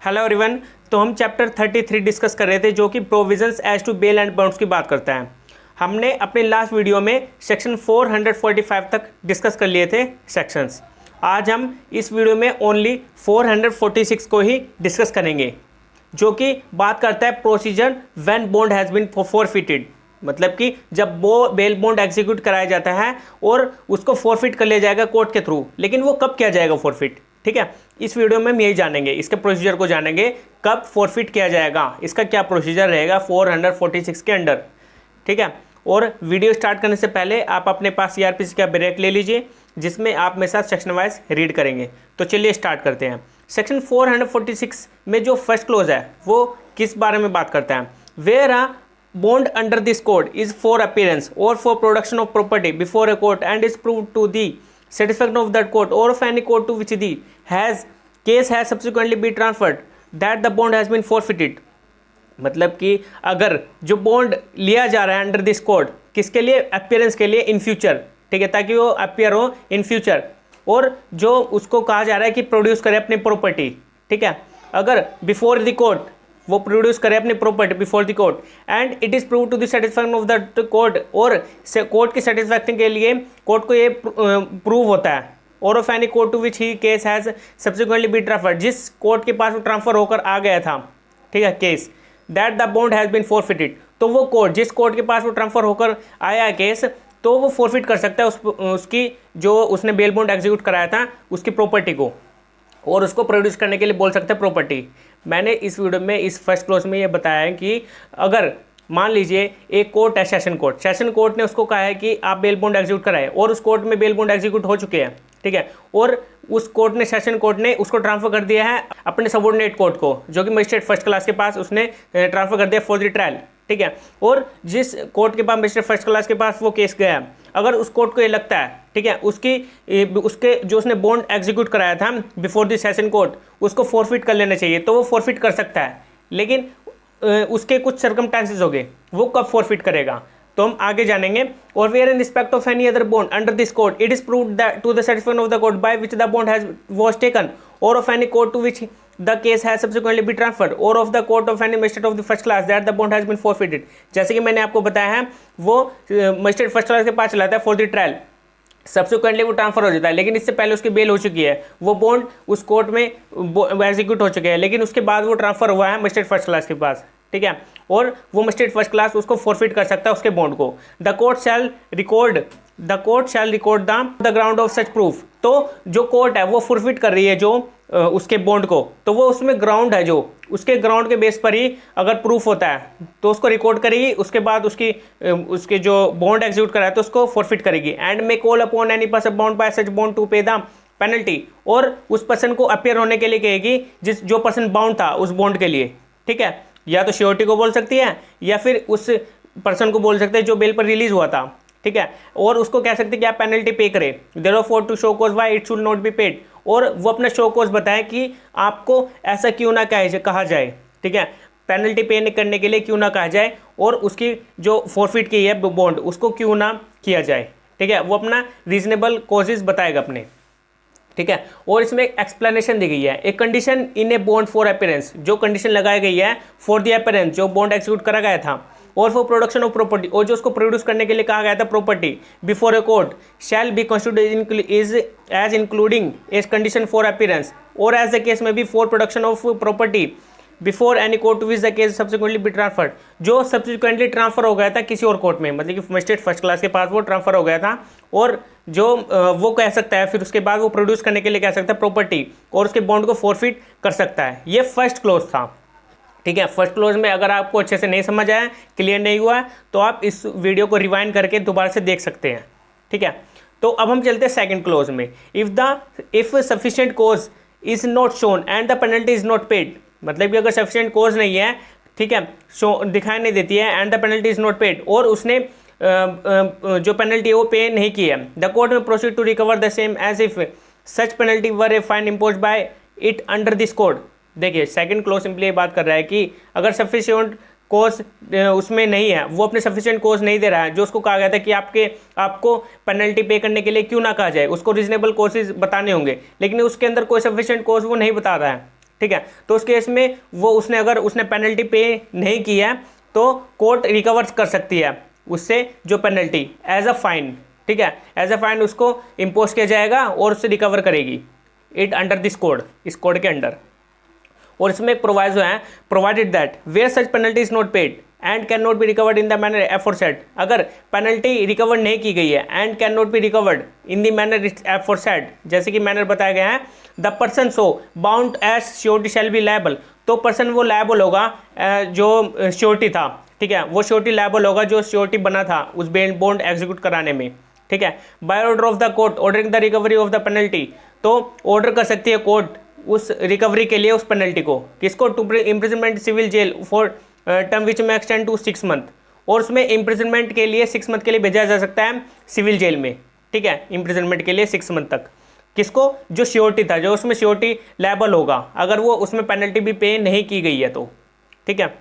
Hello everyone. तो हम chapter 33 discuss कर रहे थे जो कि provisions as to bail and bonds की बात करता है। हमने अपने लास्ट वीडियो में सेक्शन 445 तक डिस्कस कर लिए थे सेक्शंस। आज हम इस वीडियो में ओनली 446 को ही डिस्कस करेंगे जो कि बात करता है procedure when bond has been forfeited. मतलब कि जब वो बेल बॉन्ड एग्जीक्यूट कराया जाता है और उसको फॉरफिट कर लिया जाएगा कोर्ट के थ्रू, लेकिन वो कब किया जाएगा फॉरफिट। ठीक है, इस वीडियो में हम यही जानेंगे, इसके प्रोसीजर को जानेंगे, कब फॉरफिट किया जाएगा, इसका क्या प्रोसीजर रहेगा 446 के अंडर। ठीक है, और वीडियो स्टार्ट करने से पहले आप अपने पास सीआरपीसी का ब्रेक ले लीजिए जिसमें आप मेरे साथ सेक्शन वाइज रीड करेंगे। तो चलिए स्टार्ट करते हैं। सेक्शन 446 में जो फर्स्ट क्लोज है वो किस बारे में बात करता है। Where a bond under this code is for appearance or for production of property before a court and is proved to the satisfaction of that court or of any court to which the case has subsequently been transferred that the bond has been forfeited। मतलब कि अगर जो bond लिया जा रहा है under this code किसके लिए, अपीयरेंस के लिए इन फ्यूचर। ठीक है, ताकि वो अपीयर हो इन फ्यूचर, और जो उसको कहा जा रहा है कि प्रोड्यूस करे अपनी प्रॉपर्टी। ठीक है, अगर बिफोर द कोर्ट वो प्रोड्यूस करे अपनी property before the court and it is prove to the satisfaction of the court, और कोर्ट की सेटिस्फैक्शन के लिए कोर्ट को ये प्रूव होता है, or of any court to which he case has subsequently be transferred, जिस कोर्ट के पास वो ट्रांसफर होकर आ गया था। ठीक है, case that the bond has been forfeited. तो वो कोर्ट जिस कोर्ट के पास वो ट्रांसफर होकर आया है केस, तो वो फॉरफिट कर सकता है उसकी जो उसने बेल बॉन्ड एग्जीक्यूट कराया था उसकी प्रॉपर्टी को, और उसको प्रोड्यूस करने के लिए बोल सकते हैं प्रॉपर्टी। मैंने इस वीडियो में इस फर्स्ट क्लोज में ये बताया है कि अगर मान लीजिए एक कोर्ट है, सेशन कोर्ट ने उसको कहा है कि आप बेल बॉन्ड एग्जीक्यूट कराएं, और उस कोर्ट में बेल बॉन्ड एग्जीक्यूट हो चुके हैं। ठीक है, और उस कोर्ट ने, सेशन कोर्ट ने उसको ट्रांसफर कर दिया है अपने सबऑर्डिनेट कोर्ट को, जो कि मजिस्ट्रेट फर्स्ट क्लास के पास उसने ट्रांसफर कर दिया फॉर द ट्रायल। ठीक है, और जिस कोर्ट के पास मजिस्ट्रेट फर्स्ट क्लास के पास वो केस गया, अगर उस कोर्ट को ये लगता है, ठीक है, उसके जो उसने बॉन्ड एग्जीक्यूट कराया था बिफोर द सेशन कोर्ट उसको फॉरफिट कर लेना चाहिए, तो वो फॉरफिट कर सकता है। लेकिन उसके कुछ सर्कमस्टांसेस हो गए, वो कब फॉरफिट करेगा तो हम आगे जानेंगे। और where in respect of any other bond under this code it is proved that to the satisfaction of the court by which the bond has was taken or of any court to which the case has subsequently been transferred or of the court of any magistrate of the first class that the bond has been forfeited। जैसे कि मैंने आपको बताया है, वो magistrate first class के पास चला था फॉर द ट्रायल, सब्सिक्वेंटली वो ट्रांसफर हो जाता है, लेकिन इससे पहले उसकी बेल हो चुकी है, वो बॉन्ड उस कोर्ट में एग्जीक्यूट हो चुके हैं, लेकिन उसके बाद वो ट्रांसफर हुआ है मजिस्ट्रेट फर्स्ट क्लास के पास। ठीक है, और वो मजिस्ट्रेट फर्स्ट क्लास उसको फॉरफिट कर सकता है उसके बॉन्ड को। The court shell record the ground of such proof. तो जो कोर्ट है वो फॉरफिट कर रही है जो उसके बॉन्ड को, तो वो उसमें ग्राउंड है, जो उसके ग्राउंड के बेस पर ही अगर प्रूफ होता है तो उसको रिकॉर्ड करेगी, उसके बाद उसके जो बॉन्ड एग्जीक्यूट कराया तो उसको फॉरफिट करेगी। And may call upon any person bound by such bond to pay the penalty, और उस पर्सन को अपीयर होने के लिए कहेगी जो पर्सन बाउंड था उस बॉन्ड के लिए। ठीक है, या तो श्योरिटी को बोल सकती है या फिर उस पर्सन को बोल सकते हैं जो बेल पर रिलीज हुआ था। ठीक है, और उसको कह सकते हैं कि आप पेनल्टी पे करें, therefore to show cause why it should not be paid, और वो अपना शो कॉज बताएं कि आपको ऐसा क्यों ना कहा जाए। ठीक है, पेनल्टी पे करने के लिए क्यों ना कहा जाए, और उसकी जो फॉरफिट की है बॉन्ड उसको क्यों ना किया जाए। ठीक है, वो अपना रीजनेबल कॉजेज बताएगा अपने। ठीक है, और इसमें एक एक्सप्लेनेशन दी गई है, एक condition in a bond for appearance, जो कंडीशन लगाई गई है फॉर द अपीयरेंस जो बॉन्ड एग्जीक्यूट करा गया था, और फॉर प्रोडक्शन ऑफ प्रॉपर्टी, और जो उसको प्रोड्यूस करने के लिए कहा गया था property before a court shall be constituted is as including a condition for appearance or as the case may be for production of property before any court to which the case subsequently be transferred, जो subsequently transfer हो गया था किसी और court में, मतलब कि magistrate first class के पास वो ट्रांसफर हो गया था, और जो वो कह सकता है फिर उसके बाद वो प्रोड्यूस करने के लिए कह सकता है प्रॉपर्टी, और उसके बॉन्ड को फॉरफिट कर सकता है। ये फर्स्ट क्लोज था। ठीक है, फर्स्ट क्लोज में अगर आपको अच्छे से नहीं समझ आया, क्लियर नहीं हुआ, तो आप इस वीडियो को रिवाइंड करके दोबारा से देख सकते हैं। ठीक है, तो अब हम चलते हैं सेकंड क्लोज में। If sufficient cause is not shown and the penalty is not paid, मतलब कि अगर सफिशिएंट कॉज नहीं है, ठीक है, दिखाई नहीं देती है, and the penalty is not paid, और उसने जो पेनल्टी है वो पे नहीं की है, the court may proceed to recover the same as if such penalty were a fine impose by it under this code. देखिए, सेकंड क्लोज सिंपली ये बात कर रहा है कि अगर सफिशिएंट कोज उसमें नहीं है, वो अपने सफिशिएंट कोज नहीं दे रहा है, जो उसको कहा गया था कि आपको पेनल्टी पे करने के लिए क्यों ना कहा जाए, उसको रीजनेबल कोजेज बताने होंगे, लेकिन उसके अंदर कोई सफिशिएंट कोज वो नहीं बता रहा है। ठीक है। तो उस केस में वो उसने अगर उसने पेनल्टी पे नहीं की है तो कोर्ट रिकवर कर सकती है उससे जो पेनल्टी एज अ फाइन, ठीक है, एज अ फाइन उसको इम्पोज किया जाएगा और उससे रिकवर करेगी इट अंडर दिस कोड, इस कोड के अंडर। और इसमें एक प्रोवाइजो है, provided that where such penalty is not paid and can not be recovered in the manner aforesaid, अगर पेनल्टी रिकवर नहीं की गई है and can not be recovered in the manner aforesaid, जैसे कि मैनर बताया गया है, the person so bound as surety shall be liable, तो पर्सन वो लायबल होगा जो श्योरिटी था, ठीक है, वो श्योरिटी लायबल होगा जो श्योरिटी बना था उस बॉन्ड एग्जीक्यूट कराने में, ठीक है। By order of the court ordering the recovery of the penalty, तो ऑर्डर कर सकती है कोर्ट उस रिकवरी के लिए उस पेनल्टी को, किसको, to imprisonment civil jail for term which may extend to 6 month, और उसमें इम्प्रिजनमेंट के लिए 6 मंथ के लिए भेजा जा सकता है सिविल जेल में, ठीक है, इम्प्रिजनमेंट के लिए 6 मंथ तक। किसको, जो श्योरिटी था, जो उसमें श्योरिटी लायबल होगा अगर वो उसमें पेनल्टी भी पे नहीं की गई है तो, ठीक है।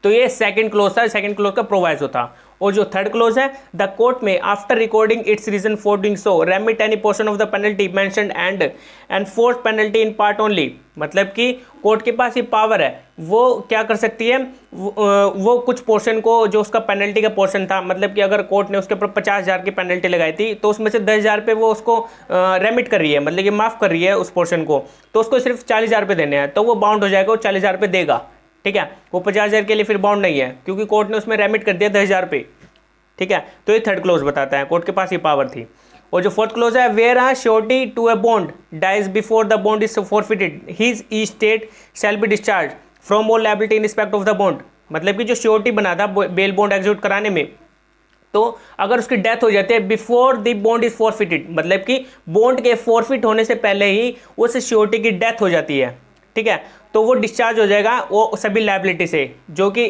तो ये सेकंड क्लोज था, सेकंड क्लोज का प्रोवाइजो था। और जो थर्ड क्लोज है, the court may after recording its reason for doing so remit any portion of the penalty mentioned and enforce penalty in part only, मतलब कि कोर्ट के पास ये पावर है, वो क्या कर सकती है, वो कुछ पोर्शन को जो उसका पेनल्टी का पोर्शन था, मतलब कि अगर कोर्ट ने उसके ऊपर 50,000 की पेनल्टी लगाई थी तो उसमें से 10,000 पे वो उसको रेमिट कर रही है, मतलब कि माफ़ कर रही है उस पोर्शन को, तो उसको सिर्फ 40,000 पे देने हैं, तो वो बाउंड हो जाएगा, वो 40,000 पे देगा, ठीक है। वो 50,000 के लिए फिर बाउंड नहीं है क्योंकि कोर्ट ने उसमें रेमिट कर दिया 10,000 पे, ठीक है। तो ये थर्ड क्लोज बताता है कोर्ट के पास ये पावर थी। और जो फोर्थ क्लोज है, where a surety to a bond dies before the bond is forfeited his state shall be discharge from all liability in respect of the bond, मतलब कि जो श्योरिटी बना था बेल बॉन्ड एग्जीक्यूट कराने में, तो अगर उसकी डेथ हो जाती है before the bond is forfeited, मतलब कि बॉन्ड के फॉरफिट होने से पहले ही उस श्योरिटी की डेथ हो जाती है, ठीक है, तो वो डिस्चार्ज हो जाएगा वो सभी लायबिलिटी से जो कि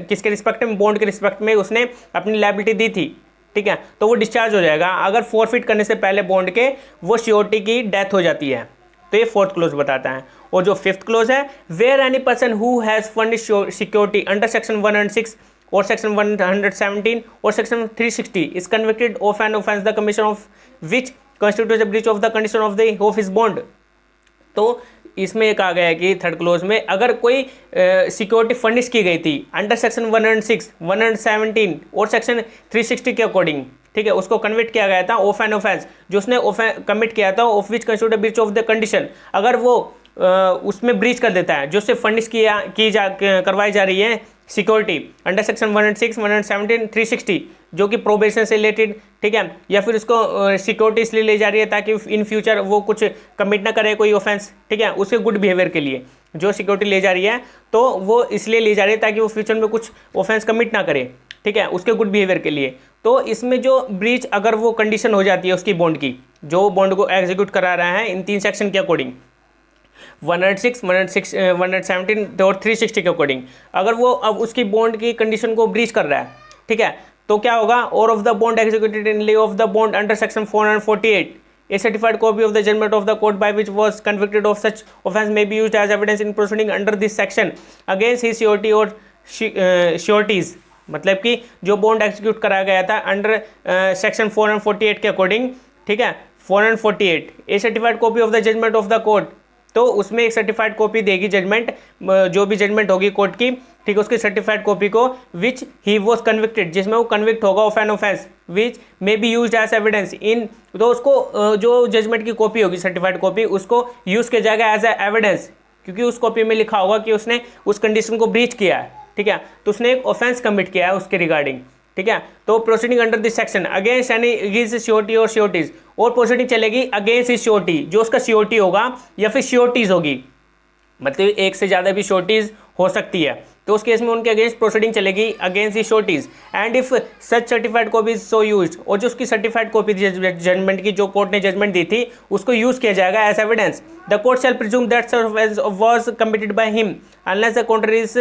किसके रिस्पेक्ट में, बॉन्ड के रिस्पेक्ट में उसने अपनी लायबिलिटी दी थी, ठीक है, तो वो डिस्चार्ज हो जाएगा अगर फॉरफिट करने से पहले बॉन्ड के वो श्योरिटी की डेथ हो जाती है। तो ये फोर्थ क्लोज बताता है। और जो फिफ्थ क्लोज है, where any person who has furnished security under section 106 और सेक्शन 117 और section 360 is convicted of an offence the commission of which constitutes a breach of the condition of the of his bond, तो इसमें एक आ गया है कि third close में अगर कोई सिक्योरिटी फर्निश की गई थी अंडर सेक्शन 106, 117 और सेक्शन 360 के अकॉर्डिंग, ठीक है, उसको कन्विक्ट किया गया था ऑफ एन ऑफेंस, जो उसने कमिट किया था of which constitute breach of the condition, अगर वो उसमें ब्रीच कर देता है जो उससे फर्निश करवाई जा रही है सिक्योरिटी अंडर सेक्शन 106, 117, 360 जो कि प्रोबेशन से रिलेटेड, ठीक है, या फिर उसको सिक्योरिटी इसलिए ले जा रही है ताकि इन फ्यूचर वो कुछ कमिट ना करे कोई ऑफेंस, ठीक है, उसके गुड बिहेवियर के लिए जो सिक्योरिटी ले जा रही है तो वो इसलिए ले जा रही है ताकि वो फ्यूचर में कुछ ऑफेंस कमिट ना करे, ठीक है, उसके गुड बिहेवियर के लिए। तो इसमें जो ब्रीच अगर वो कंडीशन हो जाती है उसकी बॉन्ड की, जो बॉन्ड को एग्जीक्यूट करा रहा है इन 3 सेक्शन के अकॉर्डिंग, 106, 117 और 360 के अकॉर्डिंग, अगर वो अब उसकी बॉन्ड की कंडीशन को ब्रीच कर रहा है, ठीक है, तो क्या होगा, और of the bond executed in लिeu of the bond under section 448 a certified copy of the judgment of the court by which was convicted of such offence may be used as evidence in proceeding under this section against his surety or sureties, मतलब कि जो bond execute कराया गया था under section 448 के according, ठीक है, 448 a certified copy of the judgment of the court, तो उसमें एक सर्टिफाइड कॉपी देगी जजमेंट, जो भी जजमेंट होगी कोर्ट की, ठीक है, उसकी सर्टिफाइड कॉपी को विच ही वॉज कन्विक्टेड, जिसमें वो कन्विक्ट होगा of an offence which may be used as evidence in, तो उसको जो जजमेंट की कॉपी होगी सर्टिफाइड कॉपी उसको यूज़ किया जाएगा एज ए एविडेंस, क्योंकि उस कॉपी में लिखा होगा कि उसने उस कंडीशन को ब्रीच किया है, ठीक है, तो उसने एक ऑफेंस कमिट किया है उसके रिगार्डिंग, ठीक है। तो proceeding under this section against any his surety और श्योरिटीज, और प्रोसीडिंग चलेगी अगेंस्ट हिज श्योरिटी, जो उसका श्योरिटी होगा या फिर श्योरिटीज होगी, मतलब एक से ज़्यादा भी श्योरिटीज हो सकती है, तो उस केस में उनके अगेंस्ट प्रोसीडिंग चलेगी against his sureties and if such certified copy is so used, और जो उसकी सर्टिफाइड कॉपी जजमेंट की, जो कोर्ट ने जजमेंट दी थी, उसको यूज़ किया जाएगा as evidence, the court shall presume that was committed by him unless the contrary is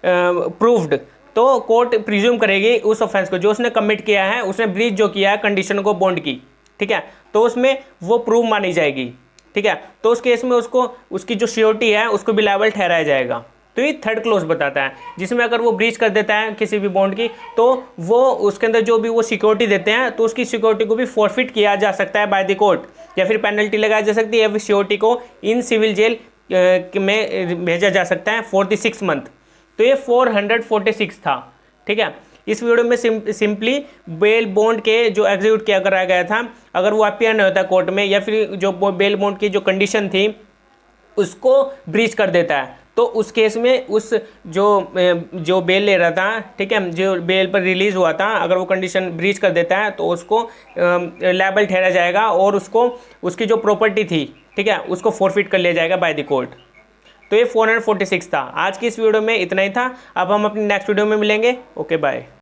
proved, तो कोर्ट प्रिज्यूम करेगी उस ऑफेंस को जो उसने कमिट किया है, उसने ब्रीच जो किया है कंडीशन को बॉन्ड की, ठीक है, तो उसमें वो प्रूव मानी जाएगी, ठीक है, तो उस केस में उसको उसकी जो श्योरिटी है उसको भी लायबल ठहराया जाएगा। तो ये थर्ड क्लोज बताता है, जिसमें अगर वो ब्रीच कर देता है किसी भी बॉन्ड की, तो वो उसके अंदर जो भी वो सिक्योरिटी देते हैं तो उसकी सिक्योरिटी को भी फॉरफिट किया जा सकता है बाय द कोर्ट, या फिर पेनल्टी लगाई जा सकती है, या फिर सिक्योरिटी को इन सिविल जेल में भेजा जा सकता है फॉर द 6 मंथ। तो ये 446 था। ठीक है, इस वीडियो में सिंपली बेल बॉन्ड के जो एग्जीक्यूट किया कराया गया था, अगर वो अपीयर नहीं होता कोर्ट में या फिर जो बेल बॉन्ड की जो कंडीशन थी उसको ब्रीच कर देता है, तो उस केस में उस जो बेल ले रहा था, ठीक है, जो बेल पर रिलीज हुआ था, अगर वो कंडीशन ब्रीच कर देता है तो उसको लायबल ठहरा जाएगा और उसको उसकी जो प्रॉपर्टी थी, ठीक है, उसको फॉरफिट कर लिया जाएगा बाय द कोर्ट। तो ये 446 था। आज की इस वीडियो में इतना ही था। अब हम अपनी नेक्स्ट वीडियो में मिलेंगे। Okay bye.